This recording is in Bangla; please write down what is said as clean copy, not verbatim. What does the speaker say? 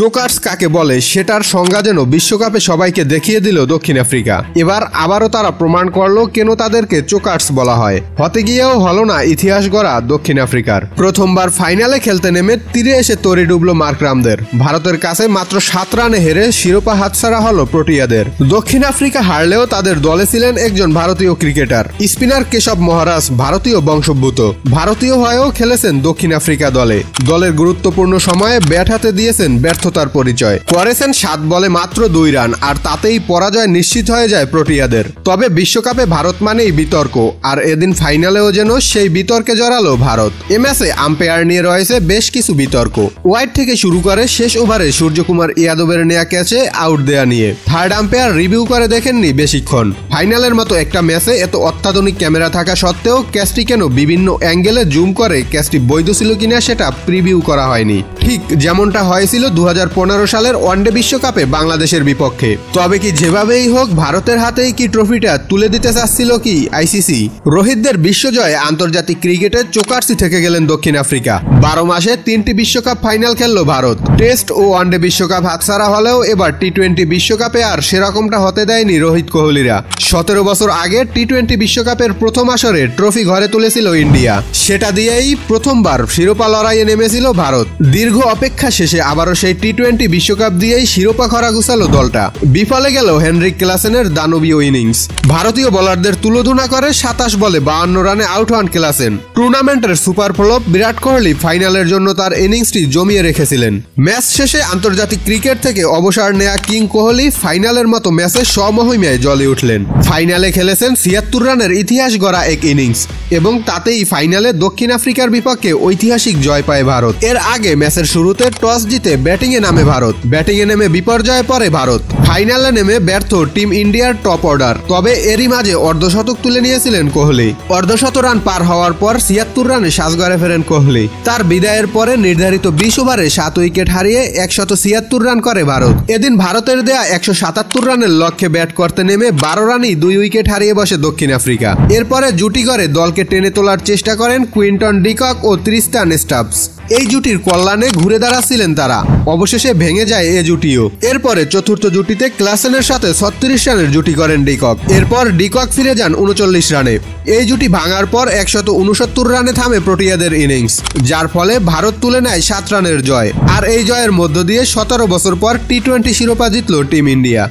চোকার্স কাকে বলে সেটার সংজ্ঞা যেন বিশ্বকাপে সবাইকে দেখিয়ে দিল দক্ষিণ আফ্রিকা। এবার আবারও তারা প্রমাণ করলো কেন তাদেরকে চোকার্স বলা হয়। হতে গিয়েও হলো না ইতিহাস গড়া দক্ষিণ আফ্রিকার। প্রথমবার ফাইনালে খেলতে নেমে তীরে এসে তরি ডুবল মার্করামদের। ভারতের কাছে মাত্র 7 রানে হেরে শিরোপা হাতছাড়া হলো প্রোটিয়াদের। দক্ষিণ আফ্রিকা হারলেও তাদের দলে ছিলেন একজন ভারতীয় ক্রিকেটার, স্পিনার কেশব মহারাজ, ভারতীয় বংশোদ্ভূত। ভারতীয় হয়েও খেলেছেন দক্ষিণ আফ্রিকা দলে। দলের গুরুত্বপূর্ণ সময়ে ব্যাট হাতে দিয়েছেন ব্যর্থতার পরিচয়। করেছেন 7 বলে মাত্র 2 রান, আর তাতেই পরাজয় নিশ্চিত হয়ে যায় প্রোটিয়াদের। তবে বিশ্বকাপে ভারত মানেই বিতর্ক, আর এদিন ফাইনালেও যেন সেই বিতর্কে জড়ালো ভারত। এ ম্যাচে আম্পায়ার নিয়ে রয়েছে বেশ কিছু বিতর্ক। ওয়াইড থেকে শুরু করে শেষ ওভারে সূর্যকুমার ইয়াদবের নেয়া ক্যাচে আউট দেয়া নিয়ে থার্ড আম্পায়ার রিভিউ করে দেখেননি বেশিক্ষণ। ফাইনালের মতো একটা ম্যাচে এত অত্যাধুনিক ক্যামেরা থাকা সত্ত্বেও ক্যাচটি কেন বিভিন্ন অ্যাঙ্গেলে জুম করে ক্যাচটি বৈধ ছিল কিনা সেটা প্রিভিউ করা হয়নি, ঠিক যেমনটা হয়েছিল 2015 সালের ওয়ানডে বিশ্বকাপে বাংলাদেশের বিপক্ষে। তবে কি যেভাবেই হোক ভারতের হাতেই কি ট্রফিটা তুলে দিতে চাচ্ছিল কি আইসিসি? রোহিতদের বিশ্বজয়ে আন্তর্জাতিক ক্রিকেটে চোকার্সি থেকে গেলেন দক্ষিণ আফ্রিকা। 12 মাসে 3টি বিশ্বকাপ ফাইনাল খেললো ভারত। টেস্ট ও ওয়ানডে বিশ্বকাপ হাতছাড়া হলেও এবার টি-20 বিশ্বকাপে আর সেরকমটা হতে দেয়নি রোহিত কোহলিরা। 17 বছর আগে টি-20 বিশ্বকাপের প্রথম আসরে ট্রফি ঘরে তুলেছিল ইন্ডিয়া। সেটা দিয়েই প্রথমবার শিরোপা লড়াইয়ে নেমেছিল ভারত। দীর্ঘ অপেক্ষা শেষে আবারও সেই টি-20 বিশ্বকাপ দিয়েই শিরোপা খরা গুছালো দলটা। বিফলে গেল হেনরিক ক্লাসেনের দানবীয় ইনিংস। ভারতীয় বোলারদের তুলোধুনা করে 27 বলে 52 রানে আউট হন ক্লাসেন। টুর্নামেন্টের সুপার ফ্লপ বিরাট কোহলি ফাইনালের জন্য তার ইনিংসটি জমিয়ে রেখেছিলেন। ম্যাচ শেষে আন্তর্জাতিক ক্রিকেট থেকে অবসর নেয়া কিং কোহলি ফাইনালের মতো ম্যাচে স্বমহিমায় জ্বলে উঠলেন। ফাইনালে খেলেছেন 76 রানের ইতিহাস গড়া এক ইনিংস, এবং তাতেই ফাইনালে দক্ষিণ আফ্রিকার বিপক্ষে ঐতিহাসিক জয় পায় ভারত। এর আগে ম্যাচের শুরুতে টস জিতে ব্যাটিংয়ে নামে ভারত। ব্যাটিংয়ে নেমে বিপর্যয়ে পড়ে ভারত। ফাইনালে নেমে ব্যর্থ টিম ইন্ডিয়ার টপ অর্ডার। তবে এরই মাঝে অর্ধশতক তুলে নিয়েছিলেন কোহলি। অর্ধশত রান পার হওয়ার পর 76 রানে সাজঘরে ফেরেন কোহলি। তার বিদায়ের পরে নির্ধারিত 20 ওভারে 7 উইকেট হারিয়ে 176 রান করে ভারত। এদিন ভারতের দেয়া 177 রানের লক্ষ্যে ব্যাট করতে নেমে 12 রানেই 2 উইকেট হারিয়ে বসে দক্ষিণ আফ্রিকা। এরপরে জুটি করে দলকে টেনে তোলার চেষ্টা করেন কুইন্টন ডিকক ও ট্রিস্টান স্টাবস। এই জুটির কল্যাণে ঘুরে দাঁড়াচ্ছিলেন তারা। অবশেষে ভেঙে যায় এ জুটিও। এরপরে চতুর্থ জুটিতে ক্লাসেনের সাথে 36 রানের জুটি করেন ডিকক। এরপর ডিকক ফিরে যান 39 রানে। এই জুটি ভাঙার পর 169 রানে থামে প্রোটিয়াদের ইনিংস, যার ফলে ভারত তুলে নেয় 7 রানের জয়। আর এই জয়ের মধ্য দিয়ে 17 বছর পর টি-20 শিরোপা জিতল টিম ইন্ডিয়া।